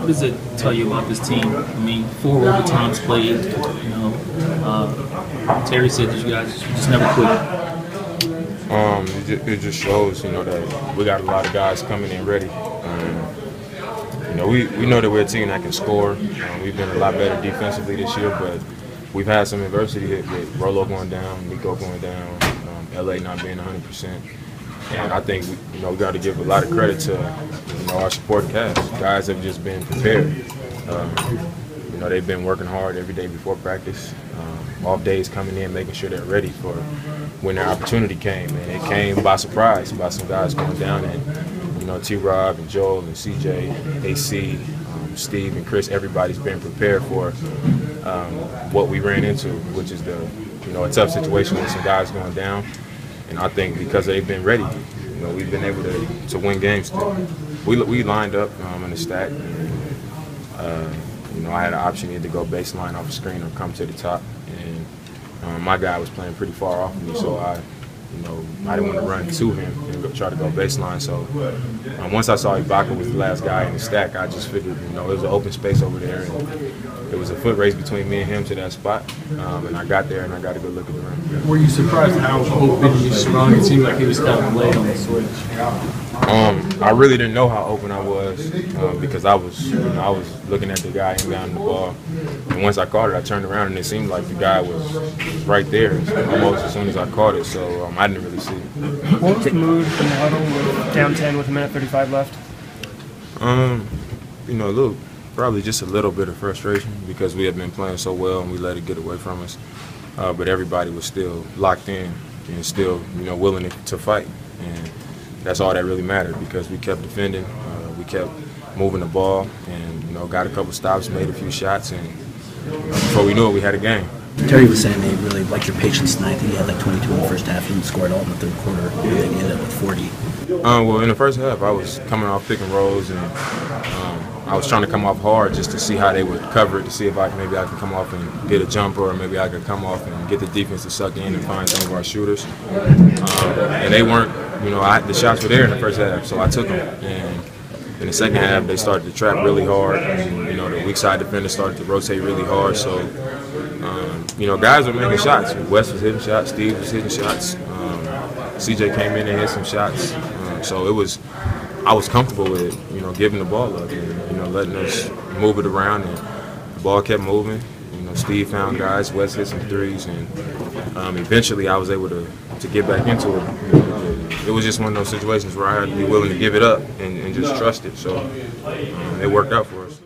What does it tell you about this team? I mean, 4 overtimes played. Terry said that you guys just never quit. It just shows, that we got a lot of guys coming in ready. We know that we're a team that can score. We've been a lot better defensively this year, but we've had some adversity with Rolo going down, Nico going down, LA not being 100%. And I think we got to give a lot of credit to our supporting cast. Guys have just been prepared. They've been working hard every day before practice. Off days coming in, making sure they're ready for when their opportunity came. And it came by surprise by some guys going down. And T-Rob and Joel and CJ, AC, Steve and Chris, everybody's been prepared for what we ran into, which is a tough situation with some guys going down. And I think because they've been ready, we've been able to win games. We lined up in the stack. I had an option either to go baseline off the screen or come to the top. And my guy was playing pretty far off of me, so I didn't want to run to him and try to go baseline. So once I saw Ibaka was the last guy in the stack, I just figured, it was an open space over there. And it was a foot race between me and him to that spot. And I got there and I got a good look at the rim. Were you surprised how open you sprung? It seemed like he was kind of late on the switch. I really didn't know how open I was because I was looking at the guy inbounding the ball. And once I caught it, I turned around and it seemed like the guy was right there almost as soon as I caught it. So I didn't really see it. What was the mood in the huddle with down 10 with 1:35 left? Probably just a little bit of frustration because we had been playing so well and we let it get away from us. But everybody was still locked in and still, willing to fight. And that's all that really mattered because we kept defending, we kept moving the ball, and got a couple stops, made a few shots, and before we knew it, we had a game. Terry was saying they really liked your patience tonight. He had like 22 in the first half. He didn't score at all in the third quarter. And then he ended up with 40. Well, in the first half, I was coming off pick and rolls, and I was trying to come off hard just to see how they would cover it, to see if maybe I could come off and get a jumper, or maybe I could come off and get the defense to suck in and find some of our shooters. And they weren't, the shots were there in the first half, so I took them. And in the second half, they started to trap really hard, and the weak side defenders started to rotate really hard. So, guys were making shots. Wes was hitting shots, Steve was hitting shots. CJ came in and hit some shots. So I was comfortable with giving the ball up and letting us move it around, and the ball kept moving. Steve found guys, Wes hit some threes, and eventually I was able to get back into it. It was just one of those situations where I had to be willing to give it up and just trust it. So it worked out for us.